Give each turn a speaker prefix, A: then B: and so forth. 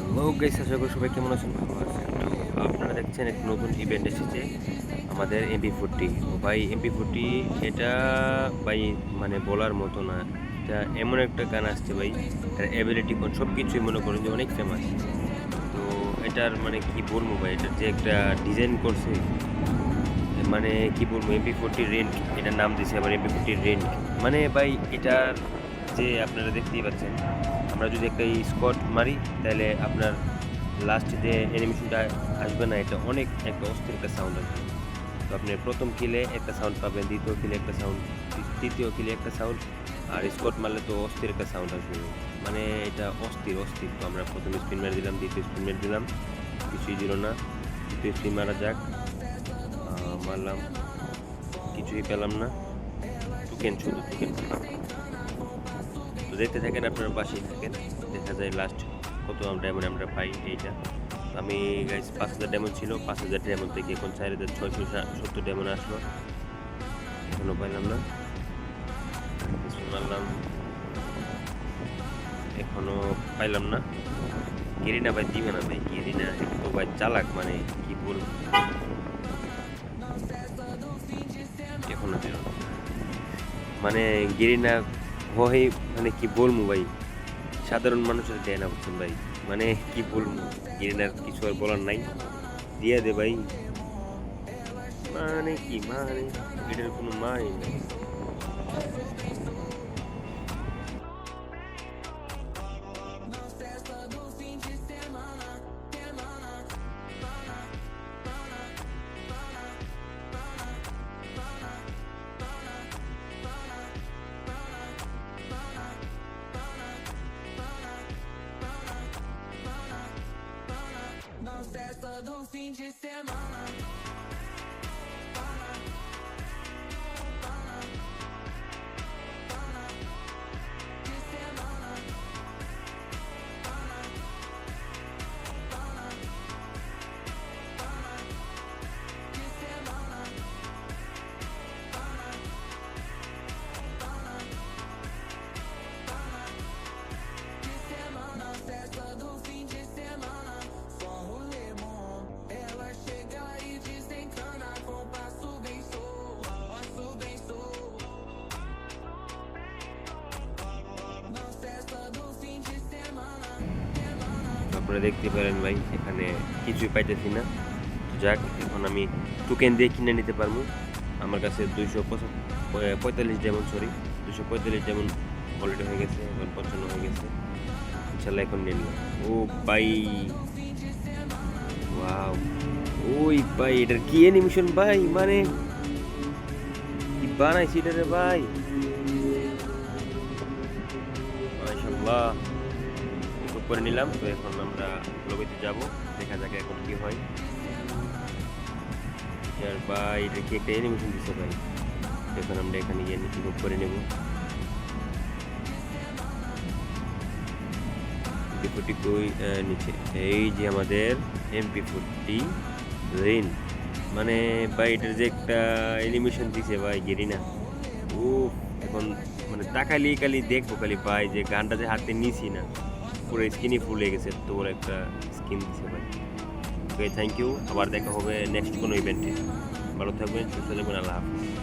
A: Hello guys, আশা করি সবাই কেমন আছেন, ভালো আছেন। তো আপনারা দেখছেন একটা নতুন ইভেন্ট এসেছে আমাদের MP40। ভাই MP40 এটা ভাই মানে বলার মতো না। এটা এমন একটা গান আসছে ভাই, এটার অ্যাবিলিটি কোন সব কিছুই মনে করেন যে অনেক ফেমাস। তো এটার মানে কি বলবো ভাই, এটার যে একটা ডিজাইন করছে, মানে কি বলবো, MP40 রেন্ট এটার নাম দিয়েছে আবার MP40 রেন্ট। মানে ভাই এটার যে আপনারা দেখতেই পাচ্ছেন, আমরা যদি একটা স্কট মারি তাহলে আপনার লাস্টে যে অ্যানিমেশনটা আসবে না, এটা অনেক একটা অস্থির একটা সাউন্ড আসবে। তো আপনি প্রথম কিলে একটা সাউন্ড পাবেন, দ্বিতীয় কিলে একটা সাউন্ড, তৃতীয় কিলে একটা সাউন্ড, আর স্কট মারলে তো অস্থির একটা সাউন্ড আসবে। মানে এটা অস্থির অস্থির। তো আমরা প্রথম স্পিন মেরে দিলাম, দ্বিতীয় স্পিন মেরে দিলাম, কিছুই দিল না। তৃতীয় স্পিন মারা যাক, মারলাম, কিছুই পেলাম না। টোকেন, শুধু টোকেন পেলাম। তো দেখতে থাকেন, আপনারা পাশেই থাকেন, দেখা যায় লাস্ট কত ডায়মন্ড আমরা পাই এইটা। তো আমি গাইস 5,000 ডায়মন্ড ছিল, 5,000 ডায়মন্ড থেকে এখন 4,670 ডায়মন্ড আসলো, এখনো পাইলাম না। মারলাম, এখনো পাইলাম না। গেরিনা ভাই দিবে না ভাই, গেরিনা একটু ভাই চালাক, মানে কি বলবো, এখনো দিল না। মানে গেরিনা হয়, মানে কি বলবো ভাই, সাধারণ মানুষের দেয় না, বুঝছেন ভাই। মানে কি বলবো, গেরিনার কিছু আর বলার নাই, দিয়ে দে ভাই। মানে কি মানে, এটার কোনো মানে নেই।
B: Não cessa do fim de semana.
A: আপনারা দেখতে পারেন ভাই, এখানে কিছুই পাইতেছি না। তো যাক, এখন আমি টোকেন দিয়ে কিনে নিতে পারবো। আমার কাছে 245 যেমন, সরি 245 যেমন অলরেডি হয়ে গেছে, এখন 55 হয়ে গেছে। ইনশাল্লাহ এখন নিয়ে নিলাম। ও ভাই, ওয়াও, ওই ভাই এটার কি অ্যানিমেশন ভাই, মানে কি বানাইছি এটারে ভাই, মাশাআল্লাহ। ইমপ্রুভ করে নিলাম। তো এখন আমরা লবিতে যাব, দেখা যাক এখন কি হয়। আর ভাই এটা কি একটা অ্যানিমেশন দিছে ভাই, এখন আমরা এখানে গিয়ে ইমপ্রুভ করে নেব। MP40 কই, নিচে এই যে আমাদের MP40 রেন। মানে ভাই এটার যে একটা অ্যানিমেশন দিছে ভাই, গেরিনা। ও এখন মানে তাকালি খালি দেখবো খালি ভাই, যে গানটা যে হাতে নিছি না, পুরো স্কিনই ফুলে গেছে, তো বড় একটা স্কিন দিছে ভাই। ওকে, থ্যাংক ইউ। আবার দেখা হবে নেক্সট কোনো ইভেন্টে। ভালো থাকবেন, সুস্থ থাকবেন, আল্লাহ হাফিজ।